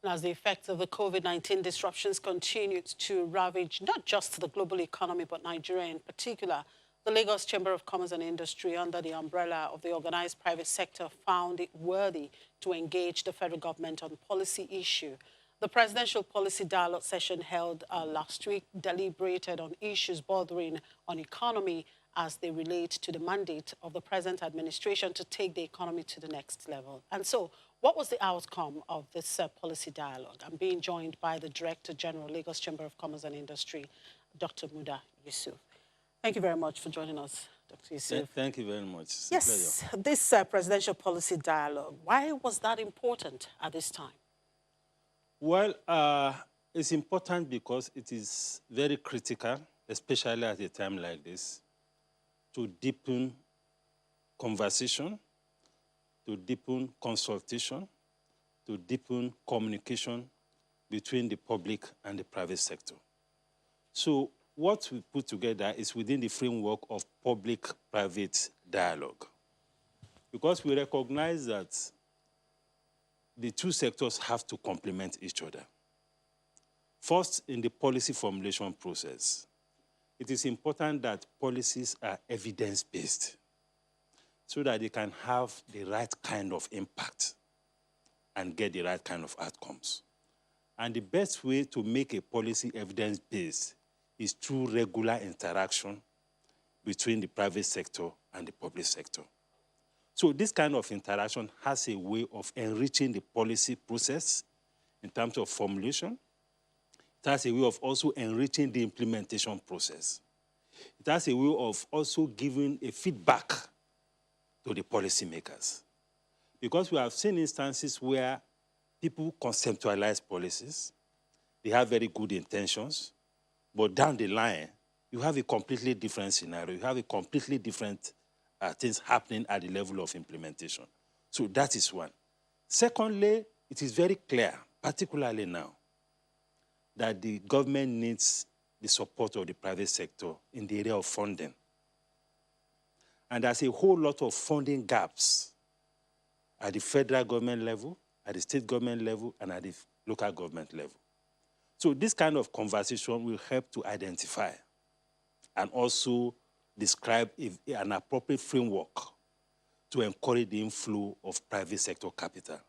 As the effects of the COVID-19 disruptions continued to ravage not just the global economy, but Nigeria in particular, the Lagos Chamber of Commerce and Industry, under the umbrella of the organized private sector, found it worthy to engage the federal government on policy issue. The presidential policy dialogue session held last week deliberated on issues bordering on economy as they relate to the mandate of the present administration to take the economy to the next level. And so, what was the outcome of this policy dialogue? I'm being joined by the Director General, Lagos Chamber of Commerce and Industry, Dr. Muda, Yusuf. Thank you very much for joining us, Dr. Yusuf. Thank you very much. It's yes, a pleasure. This presidential policy dialogue, why was that important at this time? Well, it's important because it is very critical, especially at a time like this, to deepen conversation, to deepen consultation, to deepen communication between the public and the private sector. So what we put together is within the framework of public-private dialogue, because we recognize that the two sectors have to complement each other. First, in the policy formulation process, it is important that policies are evidence-based so that they can have the right kind of impact and get the right kind of outcomes. And the best way to make a policy evidence-based is through regular interaction between the private sector and the public sector. So this kind of interaction has a way of enriching the policy process in terms of formulation. It has a way of also enriching the implementation process. It has a way of also giving a feedback to the policymakers. Because we have seen instances where people conceptualize policies, they have very good intentions, but down the line, you have a completely different scenario. You have a completely different things happening at the level of implementation. So that is one. Secondly, it is very clear, particularly now, that the government needs the support of the private sector in the area of funding. And there's a whole lot of funding gaps at the federal government level, at the state government level, and at the local government level. So this kind of conversation will help to identify and also describe an appropriate framework to encourage the inflow of private sector capital.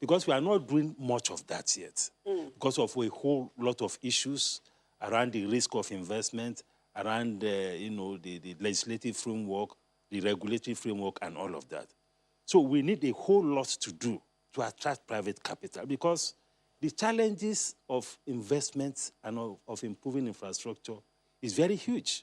Because we are not doing much of that yet, because of a whole lot of issues around the risk of investment, around the legislative framework, the regulatory framework, and all of that. So we need a whole lot to do to attract private capital, because the challenges of investments and of improving infrastructure is very huge.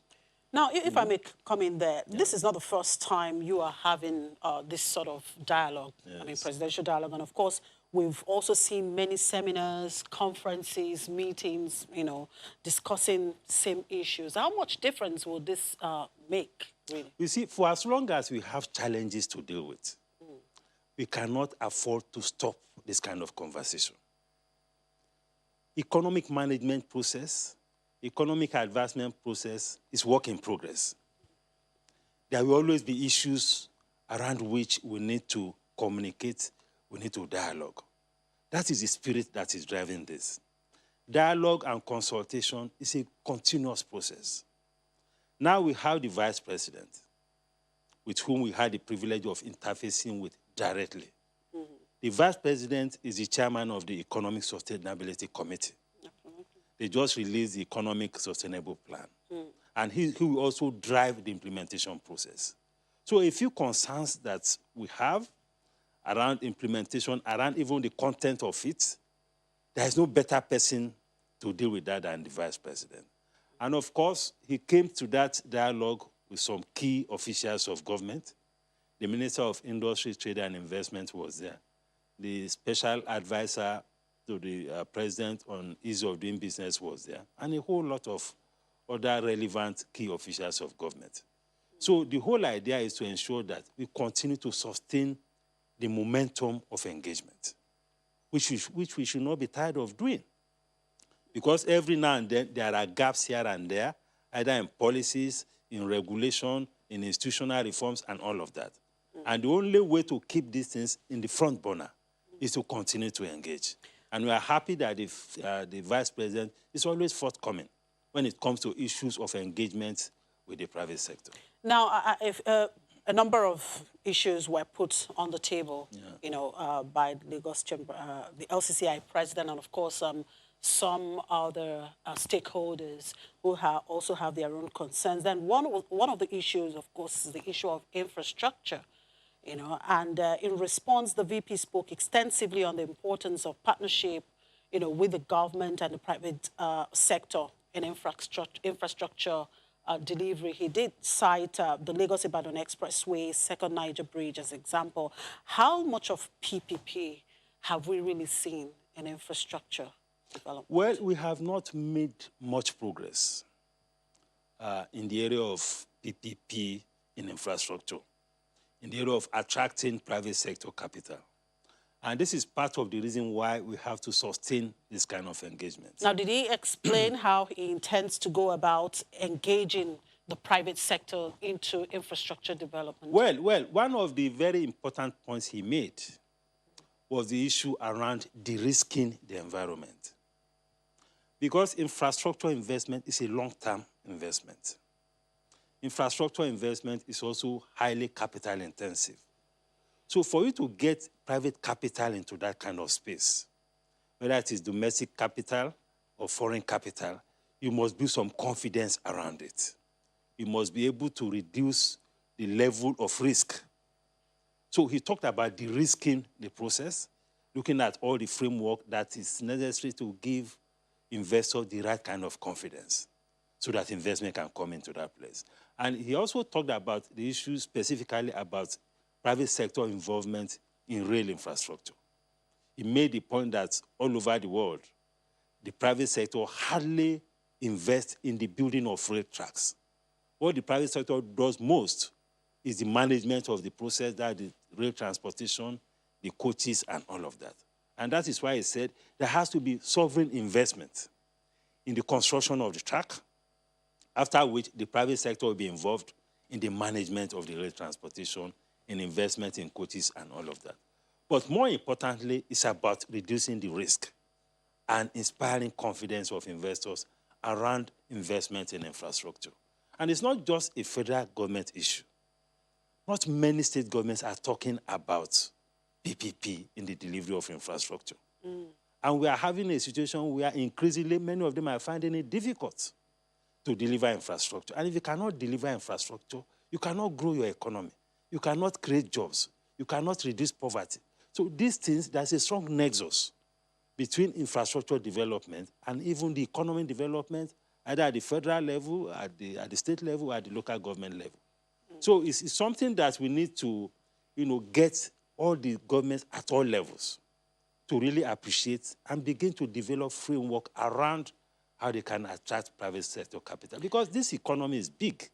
Now, if I may come in there, this is not the first time you are having this sort of dialogue, I mean, presidential dialogue. And of course, we've also seen many seminars, conferences, meetings, discussing same issues. How much difference will this make, really? You see, for as long as we have challenges to deal with, we cannot afford to stop this kind of conversation. Economic management process, economic advancement process is work in progress. There will always be issues around which we need to communicate, we need to dialogue. That is the spirit that is driving this. Dialogue and consultation is a continuous process. Now we have the vice president, with whom we had the privilege of interfacing with directly. The vice president is the chairman of the Economic Sustainability Committee. They just released the Economic Sustainable Plan. And he will also drive the implementation process. So a few concerns that we have around implementation, around even the content of it, there is no better person to deal with that than the vice president. And of course, he came to that dialogue with some key officials of government. The Minister of Industry, Trade and Investment was there. The special advisor to the president on ease of doing business was there, and a whole lot of other relevant key officials of government. So the whole idea is to ensure that we continue to sustain the momentum of engagement, which we should not be tired of doing. Because every now and then there are gaps here and there, either in policies, in regulation, in institutional reforms, and all of that. And the only way to keep these things in the front burner is to continue to engage. And we are happy that the Vice President is always forthcoming when it comes to issues of engagement with the private sector. Now, if a number of issues were put on the table, by Lagos Chamber, the LCCI president, and of course some other stakeholders who also have their own concerns. Then one of the issues, of course, is the issue of infrastructure. And in response, the VP spoke extensively on the importance of partnership, with the government and the private sector in infrastructure delivery. He did cite the Lagos-Ibadan Expressway, Second Niger Bridge as example. How much of PPP have we really seen in infrastructure development? Well, we have not made much progress in the area of PPP in infrastructure, in the area of attracting private sector capital. And this is part of the reason why we have to sustain this kind of engagement. Now, did he explain how he intends to go about engaging the private sector into infrastructure development? Well, one of the very important points he made was the issue around de-risking the environment. Because infrastructure investment is a long-term investment. Infrastructure investment is also highly capital intensive. So for you to get private capital into that kind of space, whether it is domestic capital or foreign capital, you must build some confidence around it. You must be able to reduce the level of risk. So he talked about de-risking the process, looking at all the framework that is necessary to give investors the right kind of confidence so that investment can come into that place. And he also talked about the issue specifically about private sector involvement in rail infrastructure. He made the point that all over the world, the private sector hardly invests in the building of rail tracks. What the private sector does most is the management of the process, that the rail transportation, the coaches, and all of that. And that is why he said there has to be sovereign investment in the construction of the track, after which the private sector will be involved in the management of the rail transportation, in investment in coaches and all of that. But more importantly, it's about reducing the risk and inspiring confidence of investors around investment in infrastructure. And it's not just a federal government issue. Not many state governments are talking about PPP in the delivery of infrastructure. And we are having a situation where increasingly many of them are finding it difficult to deliver infrastructure. And if you cannot deliver infrastructure, you cannot grow your economy. You cannot create jobs. You cannot reduce poverty. So these things, there's a strong nexus between infrastructure development and even the economic development, either at the federal level, at the state level, or at the local government level. So it's something that we need to, get all the governments at all levels to really appreciate and begin to develop framework around how they can attract private sector capital. Because this economy is big.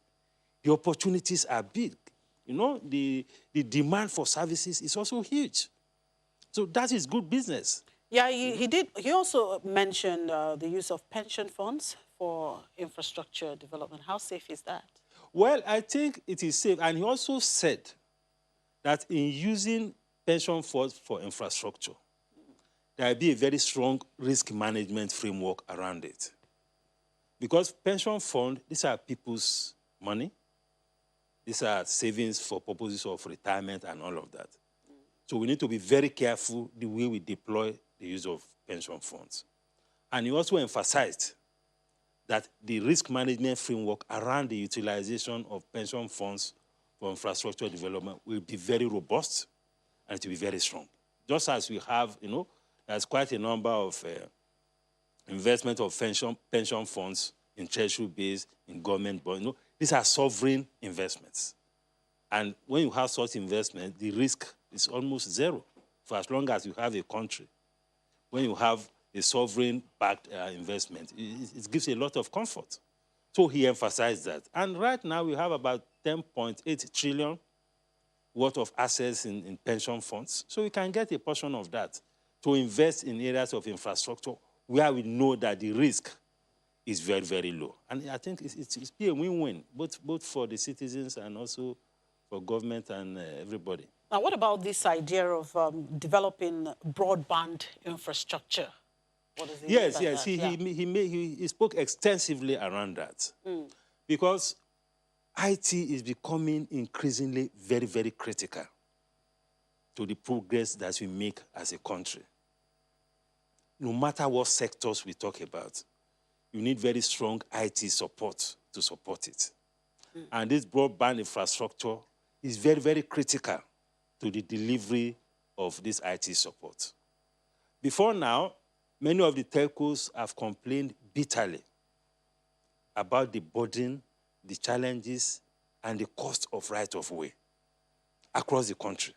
The opportunities are big. The demand for services is also huge. So that is good business. Yeah, he did. He also mentioned the use of pension funds for infrastructure development. How safe is that? Well, I think it is safe. And he also said that in using pension funds for infrastructure, there will be a very strong risk management framework around it. Because pension funds, these are people's money. These are savings for purposes of retirement and all of that. So we need to be very careful the way we deploy the use of pension funds. And he also emphasized that the risk management framework around the utilization of pension funds for infrastructure development will be very robust and it will be very strong. Just as we have, there's quite a number of investment of pension funds in treasury base, in government bonds. These are sovereign investments. And when you have such investment, the risk is almost zero for as long as you have a country. When you have a sovereign-backed investment, it gives a lot of comfort. So he emphasized that. And right now we have about 10.8 trillion worth of assets in pension funds. So we can get a portion of that to invest in areas of infrastructure where we know that the risk is very, very low. And I think it's be a win-win, both for the citizens and also for government and everybody. Now, what about this idea of developing broadband infrastructure? What does he mean Yes, by yes. that? He spoke extensively around that. Because IT is becoming increasingly very, very critical to the progress that we make as a country. No matter what sectors we talk about, you need very strong IT support to support it. And this broadband infrastructure is very, very critical to the delivery of this IT support. Before now, many of the telcos have complained bitterly about the burden, the challenges, and the cost of right-of-way across the country.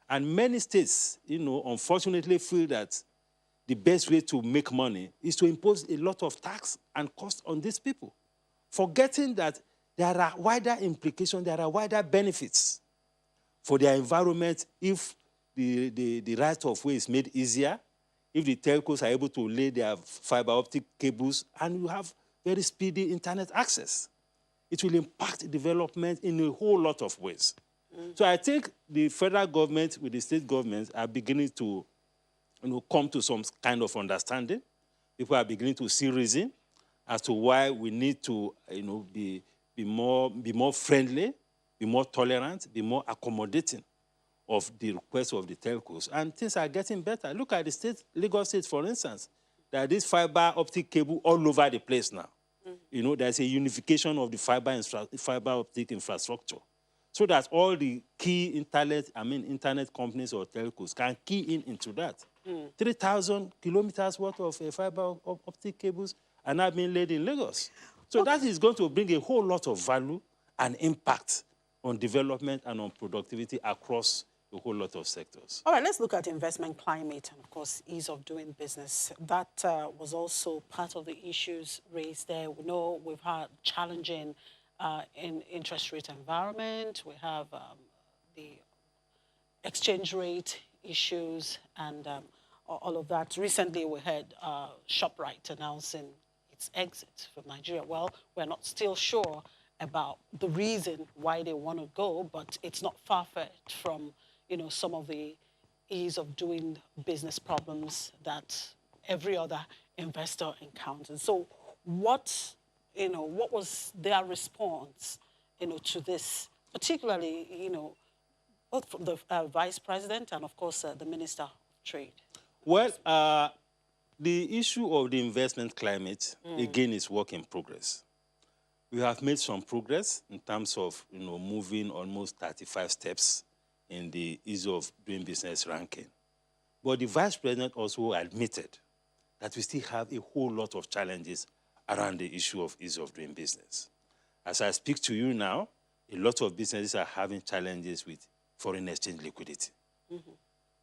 And many states, unfortunately feel that the best way to make money is to impose a lot of tax and cost on these people, forgetting that there are wider implications, there are wider benefits for their environment if the right-of-way is made easier, if the telcos are able to lay their fiber optic cables, and you have very speedy internet access. It will impact development in a whole lot of ways. So I think the federal government with the state governments are beginning to come to some kind of understanding. People are beginning to see reason as to why we need to be more friendly, be more tolerant, be more accommodating of the requests of the telcos. And things are getting better. Look at the state, Lagos State, for instance. There are these fiber optic cable all over the place now. There's a unification of the fiber optic infrastructure so that all the key internet companies or telcos can key into that. 3,000 kilometers worth of fiber optic cables are now being laid in Lagos. So that is going to bring a whole lot of value and impact on development and on productivity across a whole lot of sectors. All right, let's look at investment climate and, of course, ease of doing business. That was also part of the issues raised there. We know we've had challenging in interest rate environment. We have the exchange rate issues and all of that. Recently, we had ShopRite announcing its exit from Nigeria. Well, we're not still sure about the reason why they want to go, but it's not far-fetched from some of the ease of doing business problems that every other investor encounters. So what was their response, to this, particularly, both from the vice president and, of course, the minister of trade? Well, the issue of the investment climate, again, is work in progress. We have made some progress in terms of, moving almost 35 steps in the ease of doing business ranking. But the vice president also admitted that we still have a whole lot of challenges around the issue of ease of doing business. As I speak to you now, a lot of businesses are having challenges with foreign exchange liquidity.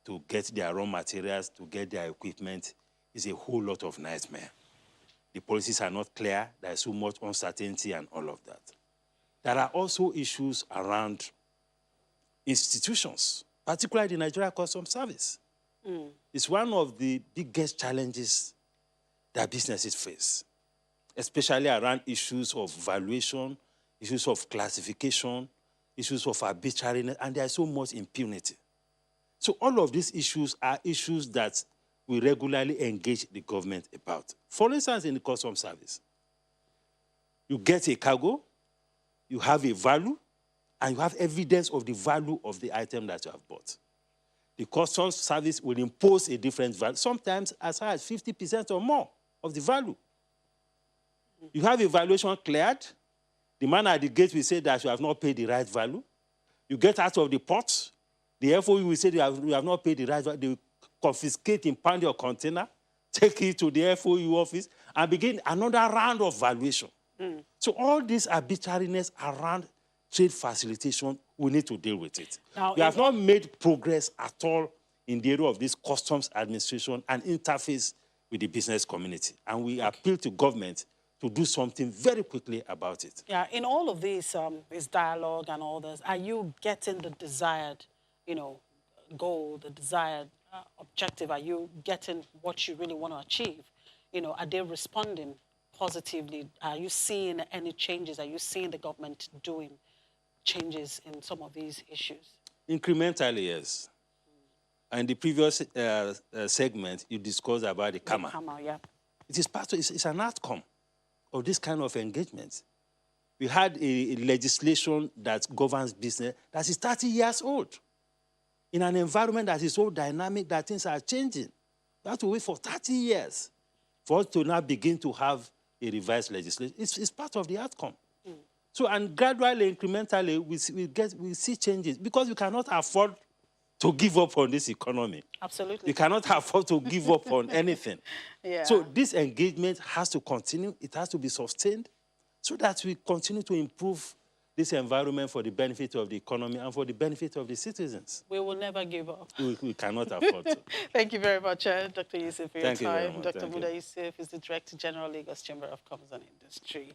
To get their raw materials, to get their equipment is a whole lot of nightmare. The policies are not clear, there's so much uncertainty and all of that. There are also issues around institutions, particularly the Nigeria Customs Service. It's one of the biggest challenges that businesses face, especially around issues of valuation, issues of classification, issues of arbitrariness, and there's so much impunity. So all of these issues are issues that we regularly engage the government about. For instance, in the Customs Service, you get a cargo, you have a value, and you have evidence of the value of the item that you have bought. The Customs Service will impose a different value, sometimes as high as 50% or more of the value. You have a valuation cleared. The man at the gate will say that you have not paid the right value. You get out of the port. The FOU will say you have not paid the right value. They will confiscate, impound your container, take it to the FOU office, and begin another round of valuation. So all this arbitrariness around trade facilitation, we need to deal with it. Now, we have not made progress at all in the area of this customs administration and interface with the business community. And we appeal to government to do something very quickly about it. Yeah, in all of this dialogue and all this, are you getting the desired, goal, the desired objective? Are you getting what you really want to achieve? Are they responding positively? Are you seeing any changes? Are you seeing the government doing changes in some of these issues? Incrementally, yes. And the previous segment, you discussed about the CAMA. Yeah. It is part of, it's an outcome of this kind of engagement. We had a legislation that governs business that is 30 years old. In an environment that is so dynamic that things are changing. We have to wait for 30 years for us to now begin to have a revised legislation. It's part of the outcome. So, and gradually, incrementally, we see changes because we cannot afford to give up on this economy. Absolutely. We cannot afford to give up on anything. Yeah. So this engagement has to continue. It has to be sustained so that we continue to improve this environment for the benefit of the economy and for the benefit of the citizens. We will never give up. We cannot afford to. Thank you very much, Dr. Yusuf, for your Thank you very time. much. Dr. Thank Muda you. Yusuf is the Director General, Lagos Chamber of Commerce and Industry.